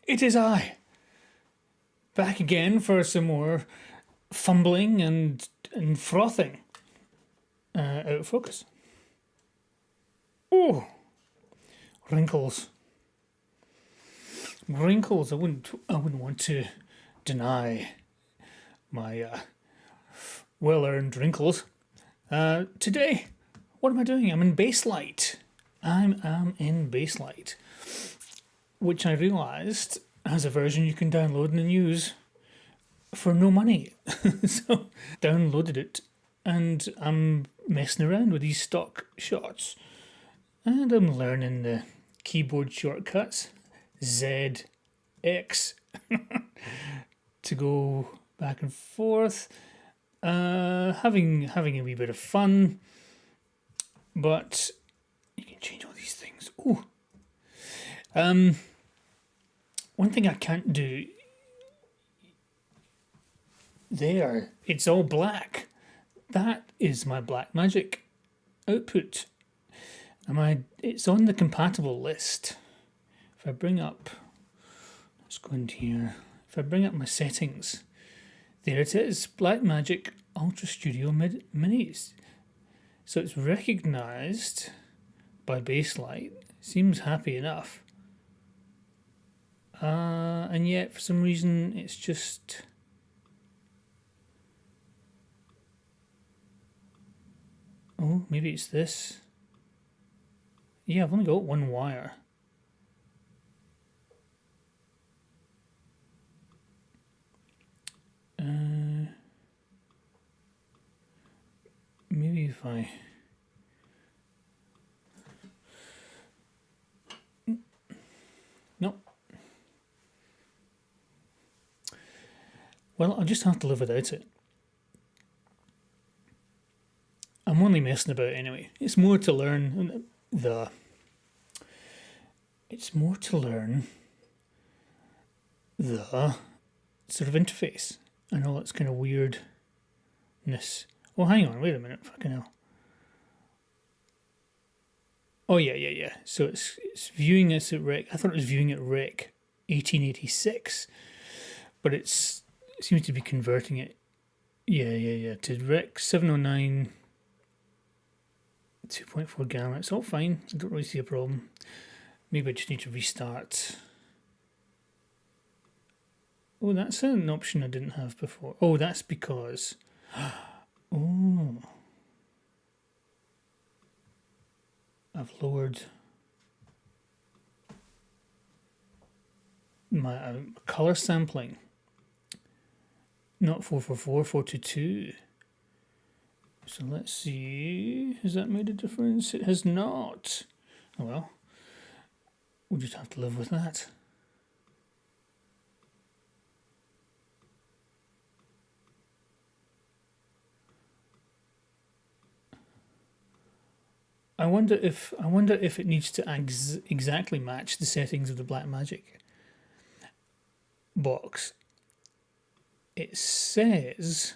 It is I, back again for some more fumbling and frothing. Out of focus. Oh, wrinkles, wrinkles. I wouldn't want to deny my well-earned wrinkles. Today, what am I doing? I'm in Baselight. I'm in Baselight, which I realised has a version you can download and use for no money. So downloaded it, and I'm messing around with these stock shots, and I'm learning the keyboard shortcuts, Z, X, to go back and forth. Having a wee bit of fun, but you can change all these things. Oh, one thing I can't do there. It's all black. That is my black magic output. It's on the compatible list. If I bring up, let's go into here. If I bring up my settings, there it is, Blackmagic Ultra Studio Minis. So it's recognised by Baselight. Seems happy enough. And yet, for some reason, it's just... Oh, maybe it's this. Yeah, I've only got one wire. Maybe if I... No. Well, I'll just have to live without it. I'm only messing about anyway. It's more to learn the... It's more to learn the sort of interface. I know that's kind of weirdness. Oh, hang on, wait a minute, fucking hell. Oh, yeah. So it's viewing this at rec. I thought it was viewing at rec 1886, but it seems to be converting it. Yeah. To rec 709 2.4 gamma. It's all fine. I don't really see a problem. Maybe I just need to restart. Oh, that's an option I didn't have before. Oh, that's because... Oh. I've lowered my color sampling. Not 444, 422. So let's see. Has that made a difference? It has not. Oh well. We'll just have to live with that. I wonder if it needs to exactly match the settings of the Blackmagic box. It says,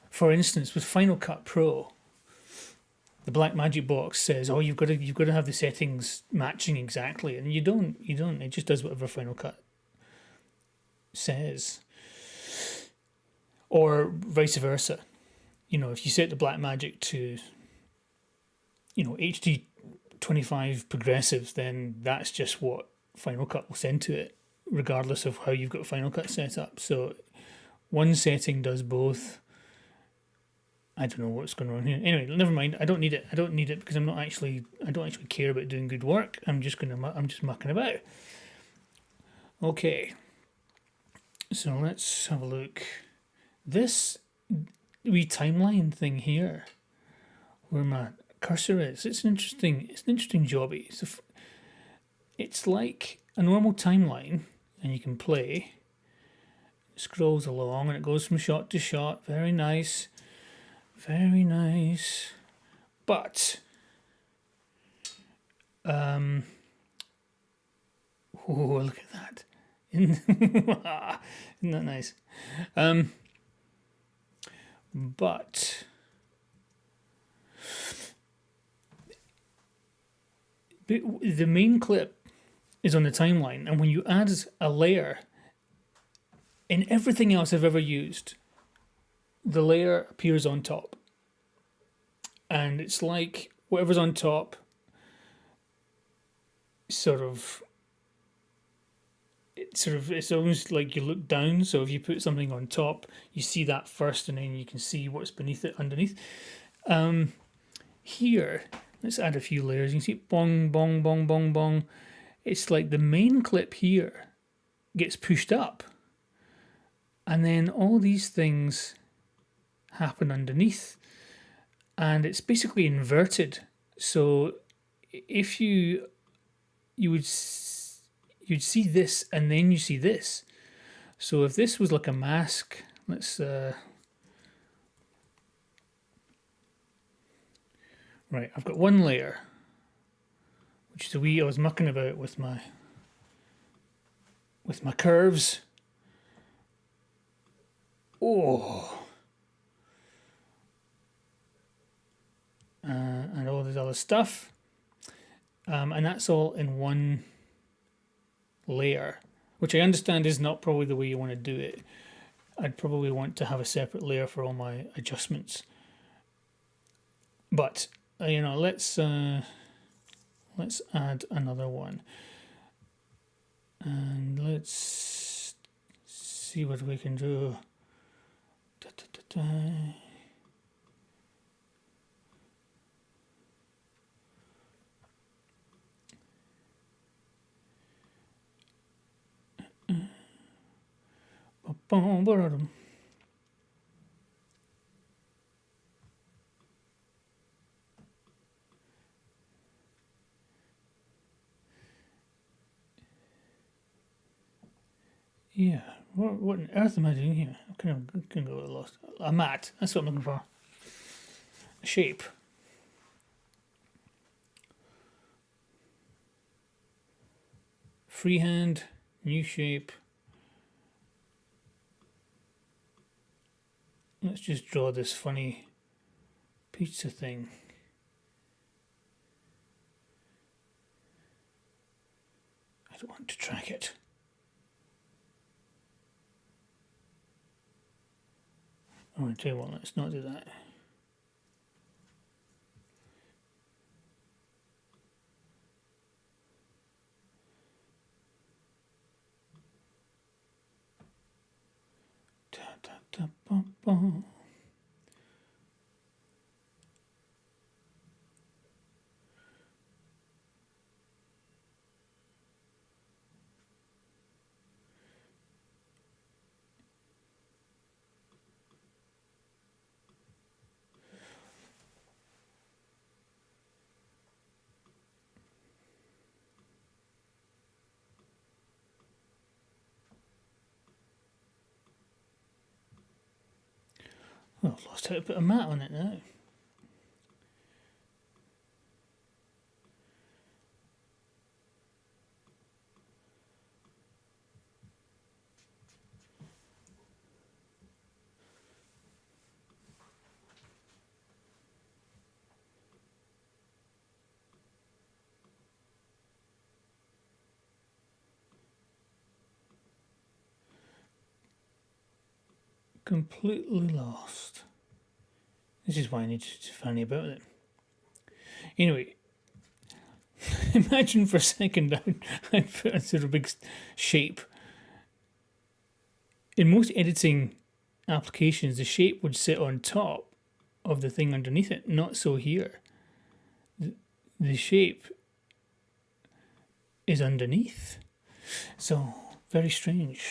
for instance, with Final Cut Pro, the Blackmagic box says, "Oh, you've got to have the settings matching exactly," and you don't. It just does whatever Final Cut says, or vice versa. You know, if you set the Blackmagic to, HD 25 progressive, then that's just what Final Cut will send to it, regardless of how you've got Final Cut set up. So one setting does both. I don't know what's going on here. Anyway, never mind. I don't need it. Because I don't actually care about doing good work. I'm just mucking about. Okay. So let's have a look. This wee timeline thing here, where my cursor is, it's an interesting jobby. It's like a normal timeline, and you can play. It scrolls along, and it goes from shot to shot. Very nice. Very nice. But oh, look at that. Isn't that nice? But the main clip is on the timeline, and when you add a layer in everything else I've ever used, the layer appears on top, and it's like whatever's on top it's almost like you look down. So if you put something on top, you see that first, and then you can see what's beneath it underneath. Here, let's add a few layers. You can see bong, bong, bong, bong, bong. It's like the main clip here gets pushed up, and then all these things happen underneath, and it's basically inverted. So if you'd see this, and then you see this. So if this was like a mask, let's right, I've got one layer, which is I was mucking about with my curves. Oh. And all this other stuff. And that's all in one layer, which I understand is not probably the way you want to do it. I'd probably want to have a separate layer for all my adjustments. But let's add another one, and let's see what we can do. Yeah, what on earth am I doing here? I can go lost. A mat, that's what I'm looking for. A shape. Freehand, new shape. Let's just draw this funny pizza thing. I don't want to track it. I'm going to tell you what, let's not do that. Oh, I've lost how to put a mat on it now. Completely lost. This is why I need to funny about it. Anyway, imagine for a second I put a sort of big shape. In most editing applications, the shape would sit on top of the thing underneath it. Not so here. The shape is underneath. So, very strange.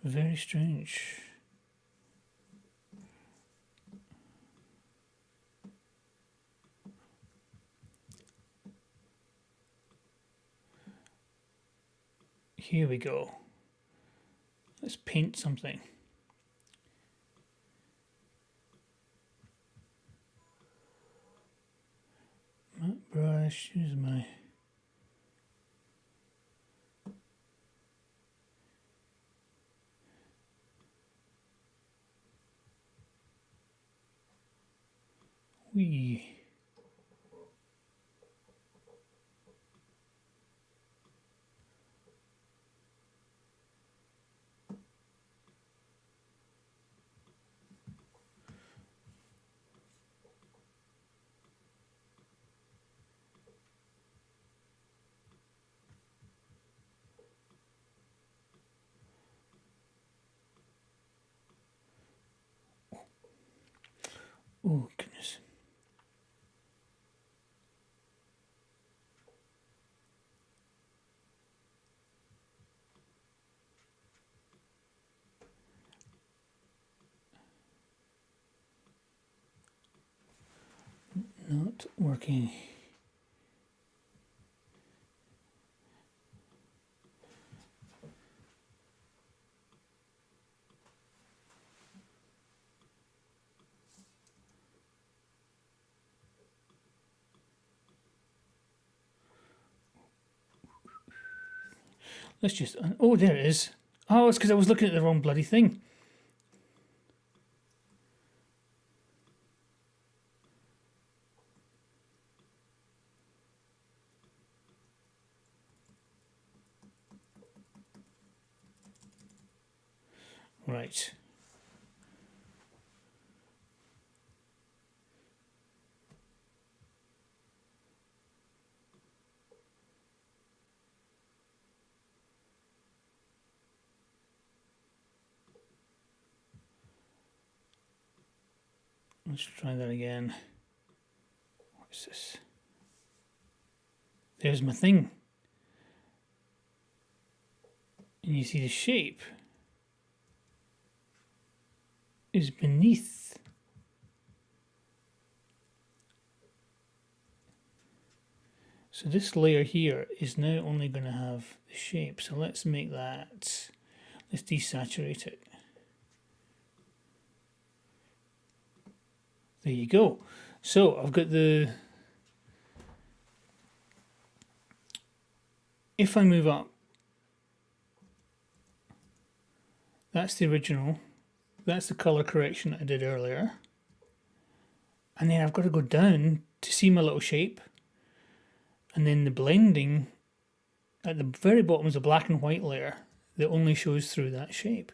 Very strange. Here we go. Let's paint something. Matte brush, use my wee. Oh, goodness. Not working. Let's just... Oh, there it is. Oh, it's because I was looking at the wrong bloody thing. Right. Let's try that again. What's this? There's my thing. And you see the shape is beneath. So this layer here is now only going to have the shape. So let's make that, let's desaturate it. There you go. So I've got the, if I move up, that's the original, that's the color correction I did earlier. And then I've got to go down to see my little shape. And then the blending at the very bottom is a black and white layer that only shows through that shape.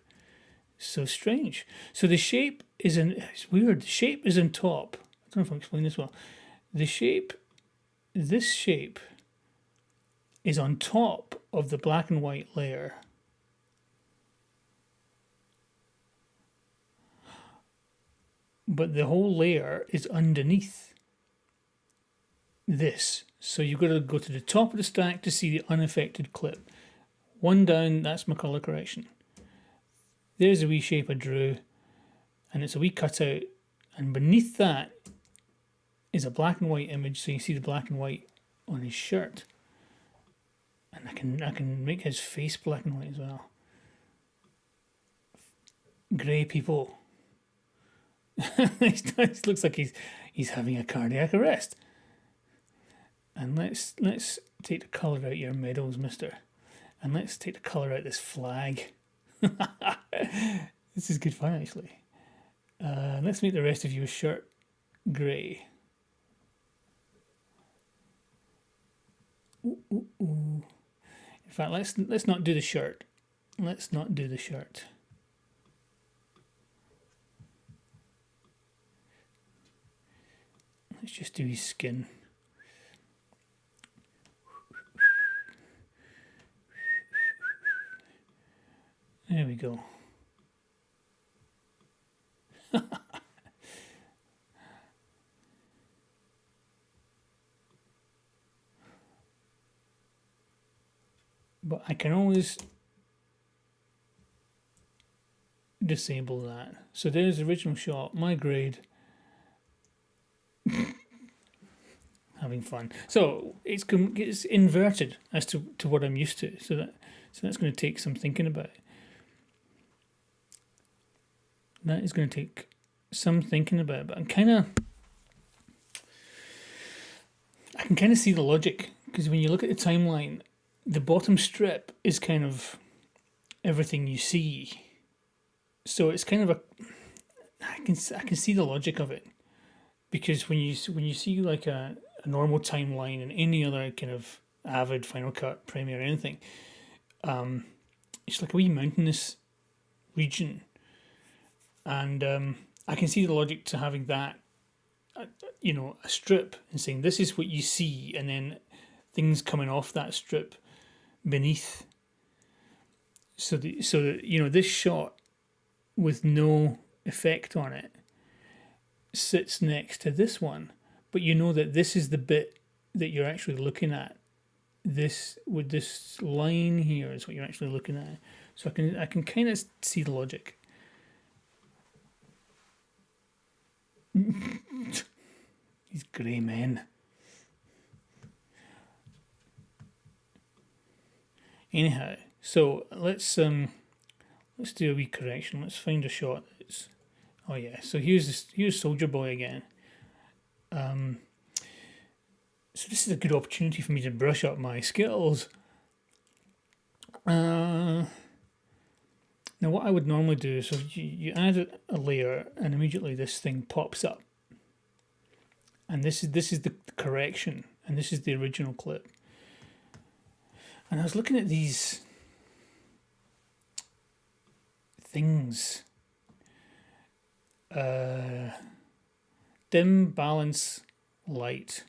So strange. So the shape is in, it's weird, the shape is on top. I don't know if I'm explaining this well. The shape, this shape is on top of the black and white layer. But the whole layer is underneath this. So you've got to go to the top of the stack to see the unaffected clip. One down, that's my color correction. There's a wee shape I drew, and it's a wee cutout, and beneath that is a black and white image, so you see the black and white on his shirt. And I can make his face black and white as well. Grey people. It looks like he's having a cardiac arrest. And let's take the colour out your medals, mister. And let's take the colour out this flag. This is good fun, actually. Let's make the rest of your shirt grey. Ooh, ooh, ooh. In fact, let's not do the shirt. Let's not do the shirt. Let's just do his skin. There we go. But I can always disable that. So there's the original shot, my grade. Having fun. So it's inverted as to what I'm used to. So that's going to take some thinking about. That is going to take some thinking about, but I can kind of see the logic, because when you look at the timeline, the bottom strip is kind of everything you see. So it's kind of I can see the logic of it, because when you see like a normal timeline in any other kind of Avid, Final Cut, Premiere, anything, it's like a wee mountainous region. And I can see the logic to having that, a strip, and saying this is what you see, and then things coming off that strip beneath. So that this shot with no effect on it sits next to this one, but you know that this is the bit that you're actually looking at. This with this line here is what you're actually looking at. So I can kind of see the logic. These grey men. Anyhow, so let's do a wee correction. Let's find a shot that's. Oh yeah, so here's Soldier Boy again. So this is a good opportunity for me to brush up my skills. Now what I would normally do is, so you add a layer and immediately this thing pops up. And this is the correction, and this is the original clip. And I was looking at these things. Dim, balance, light.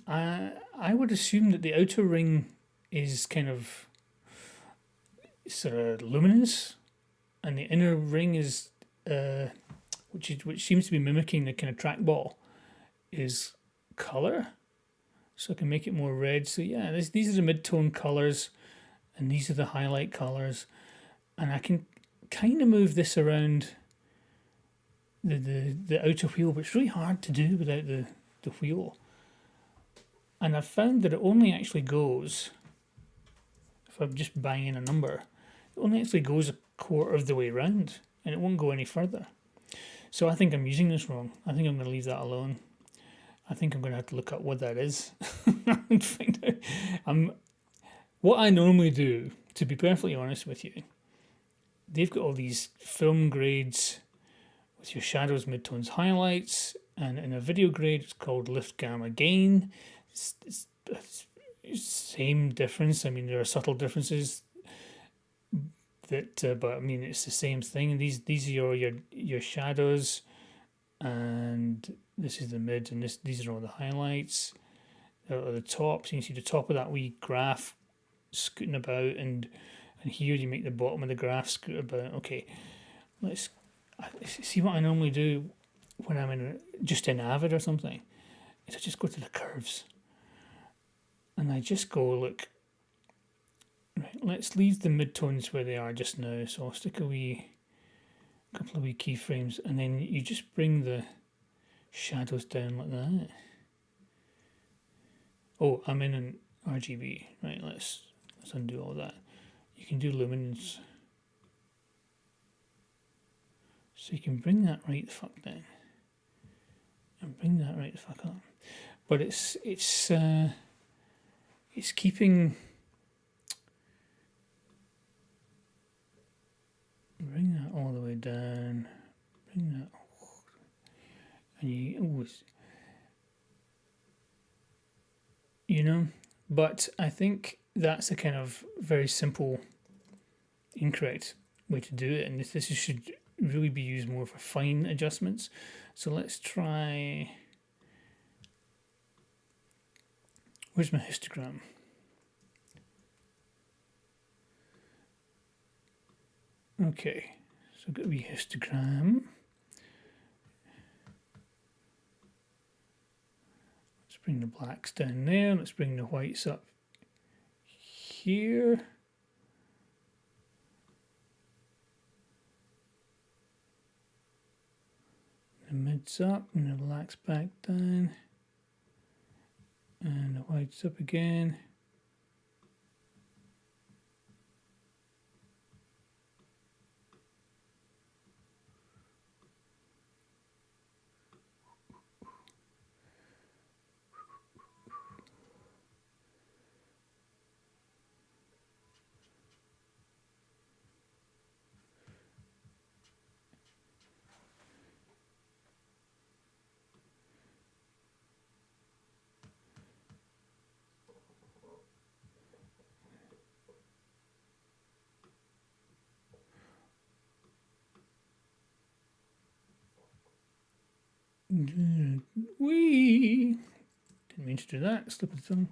I would assume that the outer ring is kind of sort of luminous, and the inner ring is which seems to be mimicking the kind of trackball, is color. So I can make it more red. So yeah, these are the mid-tone colors, and these are the highlight colors, and I can kind of move this around the outer wheel, but it's really hard to do without the wheel. And I've found that it only actually goes, if I'm just banging a number, it only actually goes a quarter of the way around, and it won't go any further. So I think I'm using this wrong. I think I'm going to leave that alone. I think I'm going to have to look up what that is and find out. What I normally do, to be perfectly honest with you, they've got all these film grades with your shadows, midtones, highlights, and in a video grade it's called lift, gamma, gain. It's same difference. I mean, there are subtle differences that, but I mean, it's the same thing. And these are your shadows, and this is the mid, and these are all the highlights. Or the top, so you can see the top of that wee graph scooting about, and here you make the bottom of the graph scoot about. Okay, let's see what I normally do when I'm just in Avid or something. Is I just go to the curves, and I just go, look. Right, let's leave the midtones where they are just now. So I'll stick a couple of wee keyframes, and then you just bring the shadows down like that. Oh, I'm in an RGB. Right, let's undo all that. You can do luminance. So you can bring that right the fuck down. And bring that right the fuck up. But it's keeping. Bring that all the way down. Bring that. And you always. But I think that's a kind of very simple, incorrect way to do it, and this should really be used more for fine adjustments. So let's try. Where's my histogram? Okay, so I've got a wee histogram. Let's bring the blacks down there. Let's bring the whites up here. The mids up and the blacks back down. And the whites up again. Wee! Didn't mean to do that. Slip of the tongue.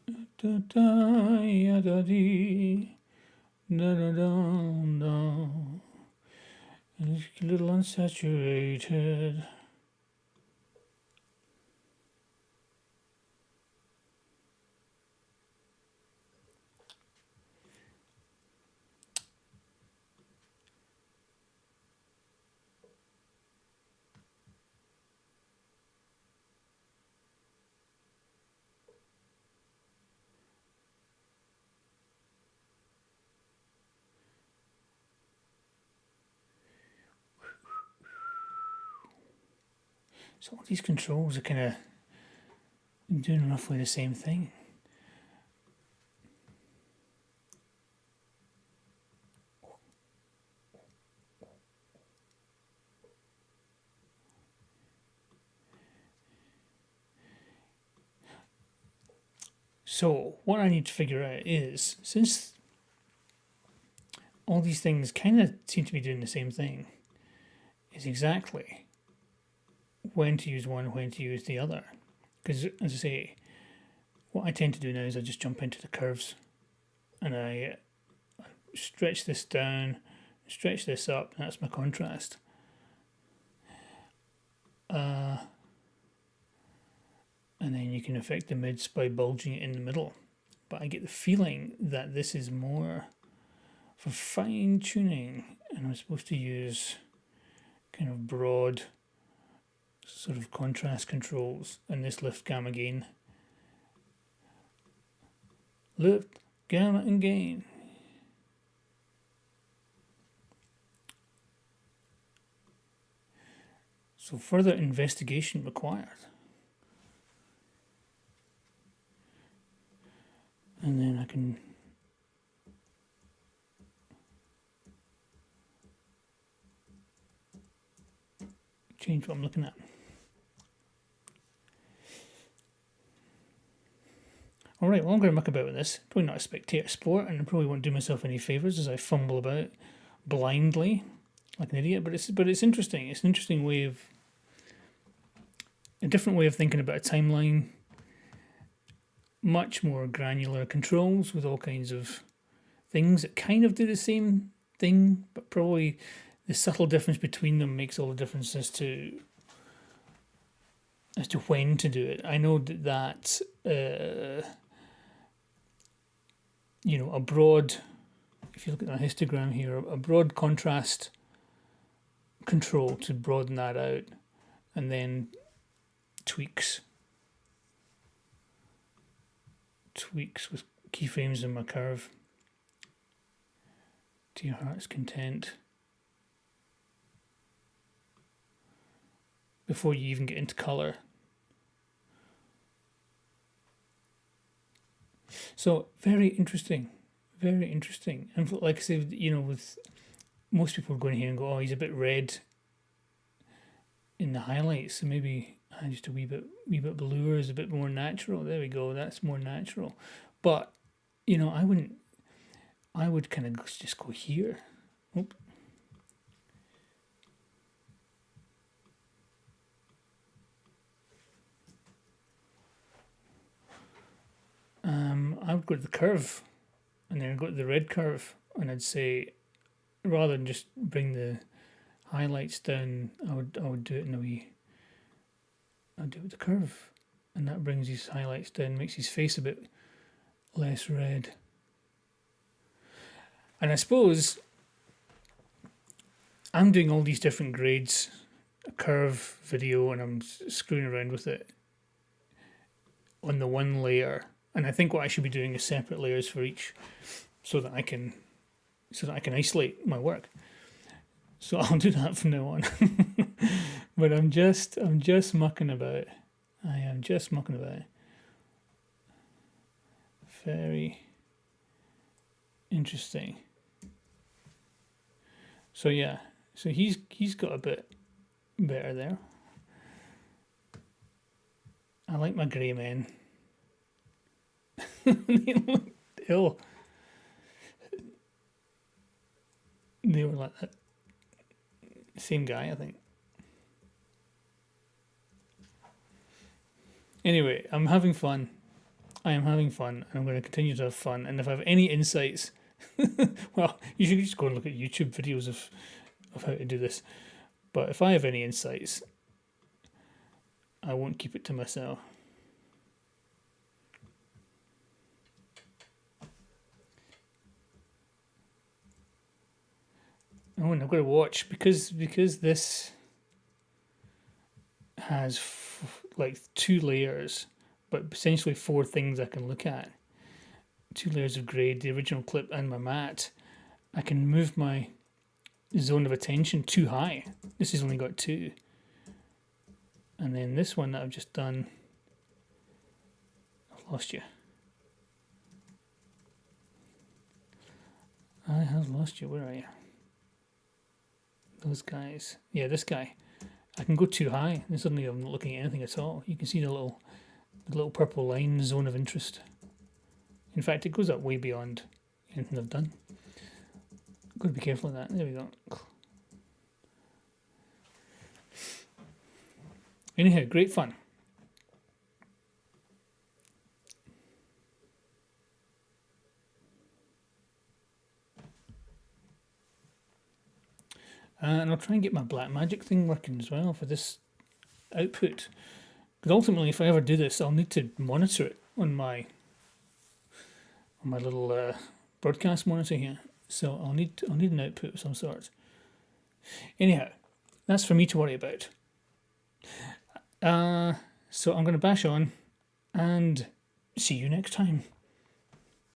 Da da ya da dee. Da da da da. And it's a little unsaturated. So all these controls are kind of doing roughly the same thing. So what I need to figure out is, since all these things kind of seem to be doing the same thing, is exactly when to use one, when to use the other. Because, as I say, what I tend to do now is I just jump into the curves and I stretch this down, stretch this up, that's my contrast. And then you can affect the mids by bulging it in the middle. But I get the feeling that this is more for fine tuning, and I'm supposed to use kind of broad sort of contrast controls, and this lift, gamma, gain. Lift, gamma, and gain. So further investigation required. And then I can change what I'm looking at. Alright, well, I'm going to muck about with this. Probably not a spectator sport, and I probably won't do myself any favours as I fumble about blindly like an idiot, but it's interesting. It's an interesting way of, a different way of thinking about a timeline. Much more granular controls with all kinds of things that kind of do the same thing, but probably the subtle difference between them makes all the difference as to when to do it. I know that a broad, if you look at a histogram here, a broad contrast control to broaden that out, and then tweaks with keyframes in my curve to your heart's content before you even get into color. So very interesting, very interesting. And like I said, with most people going here and go, oh, he's a bit red in the highlights, so maybe just a wee bit bluer is a bit more natural. There we go, that's more natural. But I would kind of just go here. Oop. I would go to the curve, and then I'd go to the red curve, and I'd say, rather than just bring the highlights down, I would do it in a wee. I'd do it with the curve, and that brings his highlights down, makes his face a bit less red. And I suppose I'm doing all these different grades, a curve video, and I'm screwing around with it on the one layer. And I think what I should be doing is separate layers for each, so that I can isolate my work. So I'll do that from now on. But I'm just mucking about. I am just mucking about. Very interesting. So yeah, so he's got a bit better there. I like my grey men. They look ill. They were like that. Same guy, I think. Anyway, I'm having fun. I am having fun, and I'm going to continue to have fun. And if I have any insights, well, you should just go and look at YouTube videos of how to do this. But if I have any insights, I won't keep it to myself. Oh, and I've got to watch because this has like 2 layers, but essentially 4 things I can look at. 2 layers of grade, the original clip and my matte. I can move my zone of attention too high. This has only got 2. And then this one that I've just done, I've lost you. I have lost you. Where are you? Those guys. Yeah, this guy. I can go too high, and suddenly I'm not looking at anything at all. You can see the little purple line, zone of interest. In fact, it goes up way beyond anything I've done. Got to be careful of that. There we go. Anyhow, great fun. And I'll try and get my black magic thing working as well for this output. Because ultimately, if I ever do this, I'll need to monitor it on my little broadcast monitor here. So I'll need an output of some sort. Anyhow, that's for me to worry about. So I'm going to bash on and see you next time.